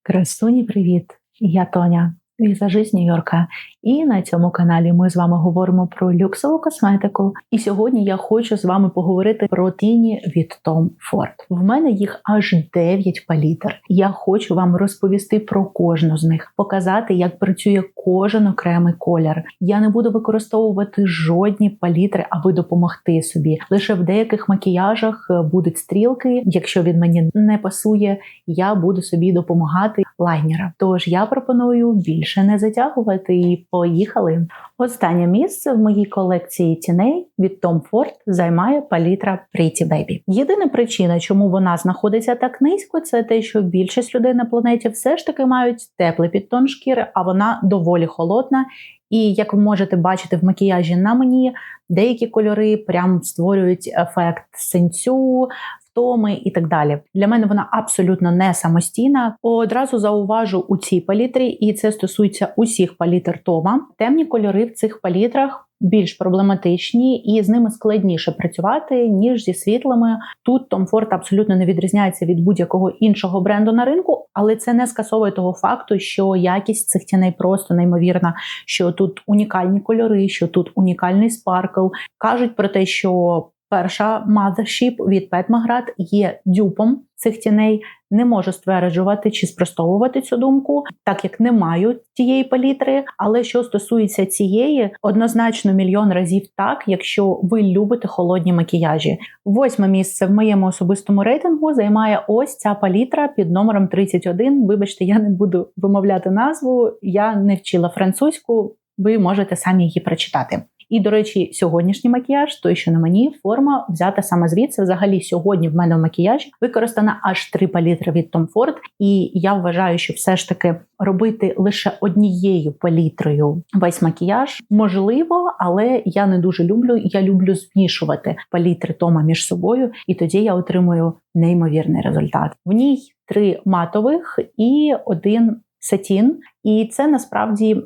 Красуні, привіт! Я Тоня, візажист Нью-Йорка. І на цьому каналі ми з вами говоримо про люксову косметику. І сьогодні я хочу з вами поговорити про тіні від Tom Ford. В мене їх аж 9 палітр. Я хочу вам розповісти про кожну з них, показати, як працює кожен окремий колір. Я не буду використовувати жодні палітри, аби допомогти собі. Лише в деяких макіяжах будуть стрілки. Якщо він мені не пасує, я буду собі допомагати лайнером. Тож я пропоную більше не затягувати і поїхали. Останнє місце в моїй колекції тіней від Tom Ford займає палітра Pretty Baby. Єдина причина, чому вона знаходиться так низько, це те, що більшість людей на планеті все ж таки мають теплий підтон шкіри, а вона доволі холодна. І, як ви можете бачити в макіяжі на мені, деякі кольори прям створюють ефект синцю, втоми і так далі. Для мене вона абсолютно не самостійна. Одразу зауважу у цій палітрі, і це стосується усіх палітр Тома. Темні кольори в цих палітрах більш проблематичні і з ними складніше працювати, ніж зі світлими. Тут Tom Ford абсолютно не відрізняється від будь-якого іншого бренду на ринку, але це не скасовує того факту, що якість цих тіней просто неймовірна, що тут унікальні кольори, що тут унікальний спаркл. Кажуть про те, що перша Mothership від Pat McGrath є дюпом цих тіней. Не можу стверджувати чи спростовувати цю думку, так як не маю тієї палітри. Але що стосується цієї, однозначно мільйон разів так, якщо ви любите холодні макіяжі. 8 місце в моєму особистому рейтингу займає ось ця палітра під номером 31. Вибачте, я не буду вимовляти назву, я не вчила французьку, ви можете самі її прочитати. І, до речі, сьогоднішній макіяж, той, що на мені, форма взята саме звідси. Взагалі, сьогодні в мене в макіяжі використана аж 3 палітри від Tom Ford. І я вважаю, що все ж таки робити лише однією палітрою весь макіяж можливо, але я не дуже люблю. Я люблю змішувати палітри Тома між собою, і тоді я отримую неймовірний результат. В ній 3 матових і 1 сатін. І це насправді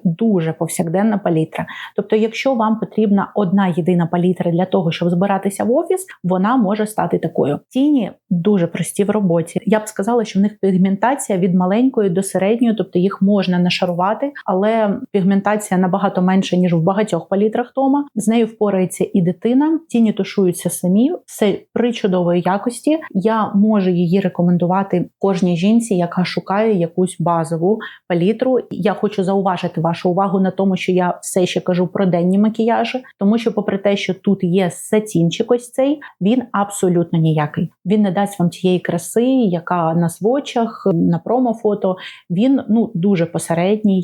дуже повсякденна палітра. Тобто, якщо вам потрібна одна єдина палітра для того, щоб збиратися в офіс, вона може стати такою. Тіні дуже прості в роботі. Я б сказала, що в них пігментація від маленької до середньої, тобто їх можна нашарувати, але пігментація набагато менша, ніж в багатьох палітрах Тома. З нею впорається і дитина. Тіні тушуються самі, все при чудової якості. Я можу її рекомендувати кожній жінці, яка шукає якусь базову палітру. Я хочу зауважити вашу увагу на тому, що я все ще кажу про денні макіяжі, тому що попри те, що тут є сатінчик ось цей, він абсолютно ніякий. Він не дасть вам тієї краси, яка на свочах, на промо-фото. Він, дуже посередній.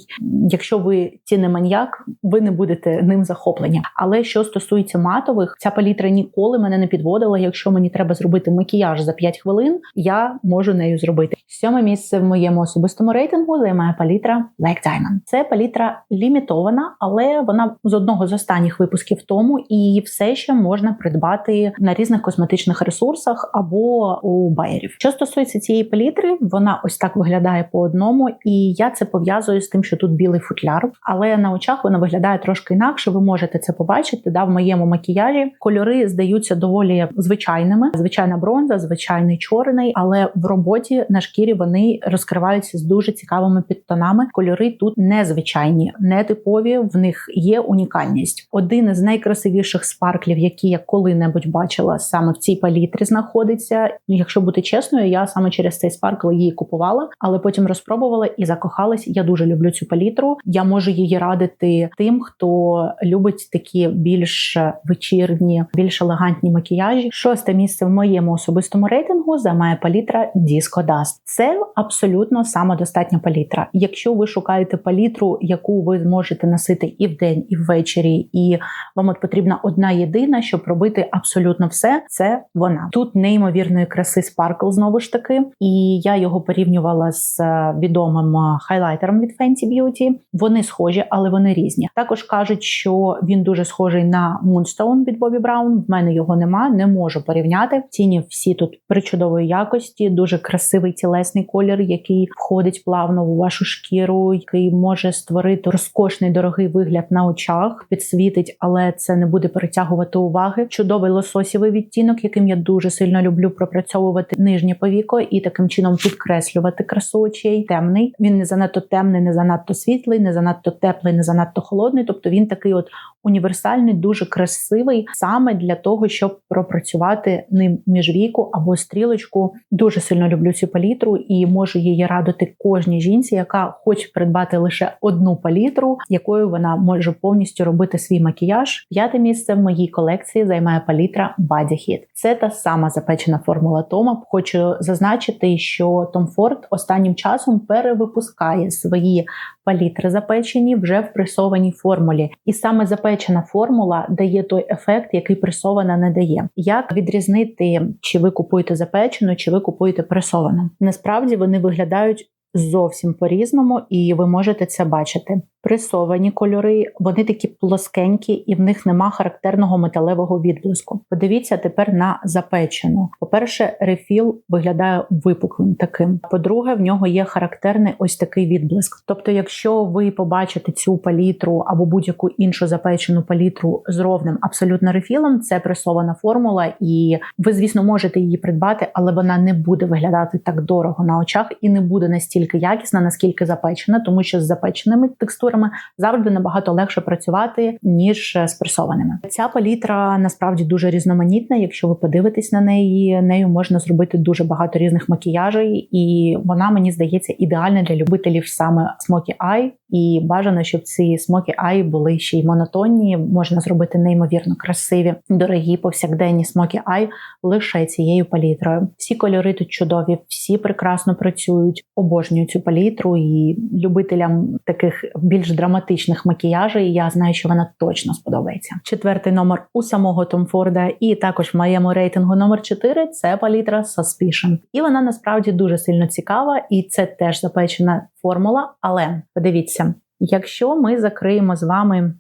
Якщо ви тінеманьяк, ви не будете ним захоплені. Але що стосується матових, ця палітра ніколи мене не підводила. Якщо мені треба зробити макіяж за 5 хвилин, я можу нею зробити. 7 місце в моєму особистому рейтингу займає палітра Black Diamond. Це палітра лімітована, але вона з одного з останніх випусків Тому, і її все ще можна придбати на різних косметичних ресурсах або у байерів. Що стосується цієї палітри, вона ось так виглядає по одному, і я це пов'язую з тим, що тут білий футляр, але на очах вона виглядає трошки інакше, ви можете це побачити. В моєму макіяжі кольори здаються доволі звичайними. Звичайна бронза, звичайний чорний, але в роботі на шкірі вони розкриваються з дуже цікавими підтонами. Кольори тут незвичайні, нетипові, в них є унікальність. Один із найкрасивіших спарклів, які я коли-небудь бачила, саме в цій палітрі знаходиться. Якщо бути чесною, я саме через цей спаркл її купувала, але потім розпробувала і закохалась. Я дуже люблю цю палітру. Я можу її радити тим, хто любить такі більш вечірні, більш елегантні макіяжі. 6 місце в моєму особистому рейтингу займає палітра Disco Dust. Це абсолютно самодостатня палітра. Якщо ви шукаєте палітру, яку ви зможете носити і вдень, і ввечері, і вам потрібна одна єдина, щоб робити абсолютно все, це вона. Тут неймовірної краси спаркл знову ж таки, і я його порівнювала з відомим хайлайтером від Fenty Beauty. Вони схожі, але вони різні. Також кажуть, що він дуже схожий на Moonstone від Bobbi Brown. В мене його нема, не можу порівняти. Тіні всі тут причудової якості, дуже красивий тілесний колір, який входить плавно у вашу вашу шкіру, який може створити розкошний дорогий вигляд на очах, підсвітить, але це не буде перетягувати уваги. Чудовий лососєвий відтінок, яким я дуже сильно люблю пропрацьовувати нижнє повіко і таким чином підкреслювати красу очей. Темний. Він не занадто темний, не занадто світлий, не занадто теплий, не занадто холодний. Тобто він такий от універсальний, дуже красивий саме для того, щоб пропрацювати ним міжвіку або стрілочку. Дуже сильно люблю цю палітру і можу її радити кожній жінці, яка хоче придбати лише одну палітру, якою вона може повністю робити свій макіяж. 5-те місце в моїй колекції займає палітра Body Heat. Це та сама запечена формула Тома. Хочу зазначити, що Tom Ford останнім часом перевипускає свої палітри запечені вже в пресованій формулі. І саме запечена формула дає той ефект, який пресована не дає. Як відрізнити, чи ви купуєте запечену, чи ви купуєте пресовану? Насправді вони виглядають зовсім по-різному, і ви можете це бачити. Пресовані кольори, вони такі плоскенькі, і в них нема характерного металевого відблиску. Подивіться тепер на запечену. По-перше, рефіл виглядає випуклим таким. По-друге, в нього є характерний ось такий відблиск. Тобто, якщо ви побачите цю палітру або будь-яку іншу запечену палітру з ровним абсолютно рефілом, це пресована формула, і ви, звісно, можете її придбати, але вона не буде виглядати так дорого на очах і не буде настільки якісна, наскільки запечена, тому що з запеченими текстурами завжди набагато легше працювати, ніж з пресованими. Ця палітра насправді дуже різноманітна. Якщо ви подивитесь на неї, нею можна зробити дуже багато різних макіяжей, і вона, мені здається, ідеальна для любителів саме Smoky Eye. І бажано, щоб ці Smoky Eye були ще й монотонні. Можна зробити неймовірно красиві, дорогі, повсякденні Smoky Eye лише цією палітрою. Всі кольори тут чудові, всі прекрасно працюють. Обожнюю цю палітру, і любителям таких більш драматичних макіяжей я знаю, що вона точно сподобається. 4-й номер у самого Tom Ford і також в моєму рейтингу номер 4 – це палітра Suspicion. І вона насправді дуже сильно цікава, і це теж запечена формула, але подивіться, якщо ми закриємо з вами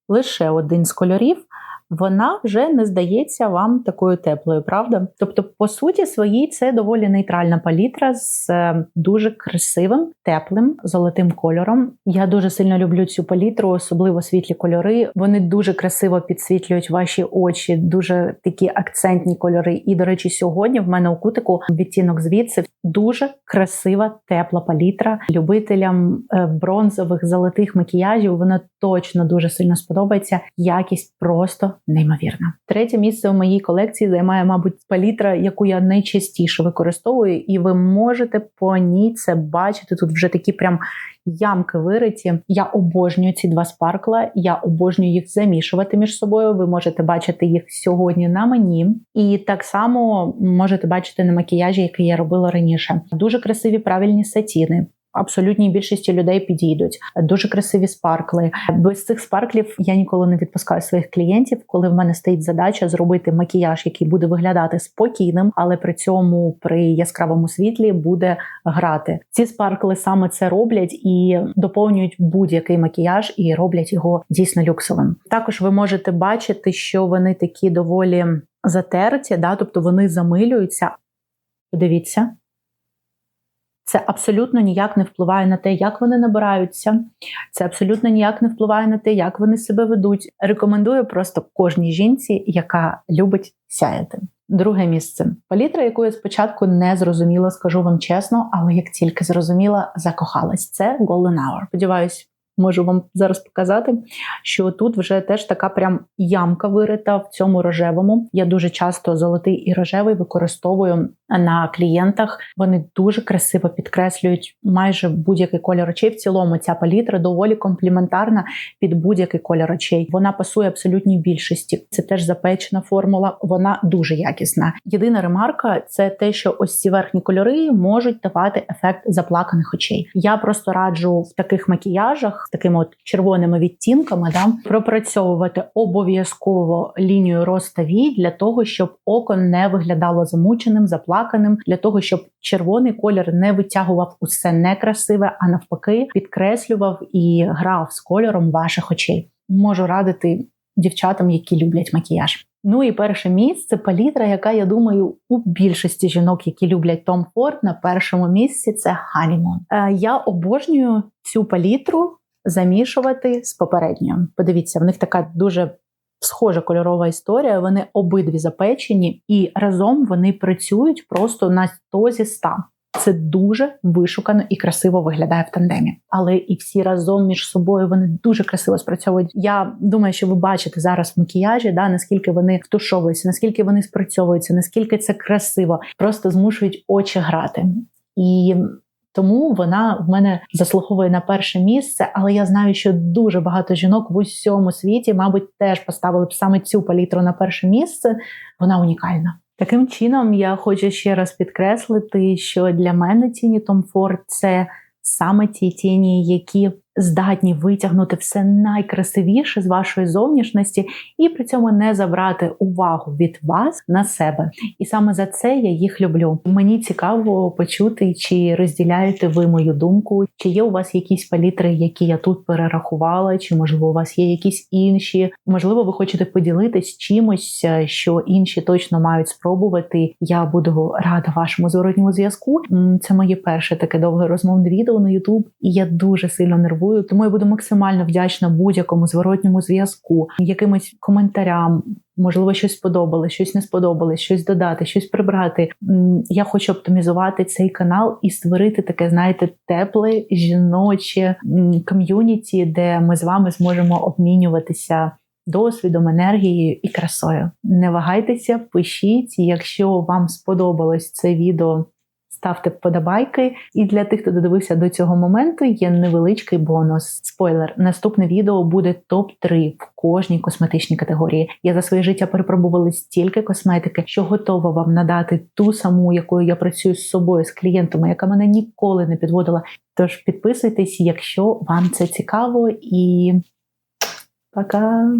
лише один з кольорів, вона вже не здається вам такою теплою, правда? Тобто, по суті своїй, це доволі нейтральна палітра з дуже красивим, теплим, золотим кольором. Я дуже сильно люблю цю палітру, особливо світлі кольори. Вони дуже красиво підсвітлюють ваші очі, дуже такі акцентні кольори. І, до речі, сьогодні в мене у кутику відтінок звідси. Дуже красива, тепла палітра. Любителям бронзових, золотих макіяжів вона точно дуже сильно сподобається. Якість просто неймовірна. 3-те місце у моїй колекції займає, мабуть, палітра, яку я найчастіше використовую, і ви можете по ній це бачити. Тут вже такі прям ямки вириті. Я обожнюю ці два спаркла, я обожнюю їх замішувати між собою. Ви можете бачити їх сьогодні на мені. І так само можете бачити на макіяжі, який я робила раніше. Дуже красиві правильні сатіни. Абсолютній більшості людей підійдуть. Дуже красиві спаркли. Без цих спарклів я ніколи не відпускаю своїх клієнтів, коли в мене стоїть задача зробити макіяж, який буде виглядати спокійним, але при цьому при яскравому світлі буде грати. Ці спаркли саме це роблять і доповнюють будь-який макіяж і роблять його дійсно люксовим. Також ви можете бачити, що вони такі доволі затерті, тобто вони замилюються. Подивіться. Це абсолютно ніяк не впливає на те, як вони набираються. Це абсолютно ніяк не впливає на те, як вони себе ведуть. Рекомендую просто кожній жінці, яка любить сяяти. 2-ге місце. Палітра, яку я спочатку не зрозуміла, скажу вам чесно, але як тільки зрозуміла, закохалась. Це Golden Hour. Сподіваюсь, можу вам зараз показати, що тут вже теж така прям ямка вирита в цьому рожевому. Я дуже часто золотий і рожевий використовую на клієнтах. Вони дуже красиво підкреслюють майже будь-який кольор очей. В цілому ця палітра доволі компліментарна під будь-який кольор очей. Вона пасує абсолютній більшості. Це теж запечена формула, вона дуже якісна. Єдина ремарка – це те, що ось ці верхні кольори можуть давати ефект заплаканих очей. Я просто раджу в таких макіяжах, з такими от червоними відтінками, пропрацьовувати обов'язково лінію роста вій для того, щоб око не виглядало замученим, заплаканим, для того, щоб червоний колір не витягував усе некрасиве, а навпаки підкреслював і грав з кольором ваших очей. Можу радити дівчатам, які люблять макіяж. Ну і перше місце – палітра, яка, я думаю, у більшості жінок, які люблять Tom Ford, на першому місці – це Honeymoon. Я обожнюю цю палітру замішувати з попередньою. Подивіться, в них така дуже схожа кольорова історія, вони обидві запечені, і разом вони працюють просто на 100 зі 100. Це дуже вишукано і красиво виглядає в тандемі. Але і всі разом між собою вони дуже красиво спрацьовують. Я думаю, що ви бачите зараз в макіяжі, наскільки вони втушовуються, наскільки вони спрацьовуються, наскільки це красиво. Просто змушують очі грати. І тому вона в мене заслуговує на перше місце, але я знаю, що дуже багато жінок в усьому світі, мабуть, теж поставили б саме цю палітру на перше місце. Вона унікальна. Таким чином, я хочу ще раз підкреслити, що для мене тіні Tom Ford – це саме ті тіні, які здатні витягнути все найкрасивіше з вашої зовнішності і при цьому не забрати увагу від вас на себе. І саме за це я їх люблю. Мені цікаво почути, чи розділяєте ви мою думку, чи є у вас якісь палітри, які я тут перерахувала, чи, можливо, у вас є якісь інші. Можливо, ви хочете поділитись чимось, що інші точно мають спробувати. Я буду рада вашому зворотньому зв'язку. Це моє перше таке довге розмовне відео на YouTube, і я дуже сильно нервую. Тому я буду максимально вдячна будь-якому зворотньому зв'язку, якимось коментарям, можливо, щось сподобалось, щось не сподобалось, щось додати, щось прибрати. Я хочу оптимізувати цей канал і створити таке, знаєте, тепле, жіноче ком'юніті, де ми з вами зможемо обмінюватися досвідом, енергією і красою. Не вагайтеся, пишіть, якщо вам сподобалось це відео, ставте вподобайки. І для тих, хто додивився до цього моменту, є невеличкий бонус. Спойлер, наступне відео буде топ-3 в кожній косметичній категорії. Я за своє життя перепробувала стільки косметики, що готова вам надати ту саму, якою я працюю з собою, з клієнтами, яка мене ніколи не підводила. Тож підписуйтесь, якщо вам це цікаво, і пока!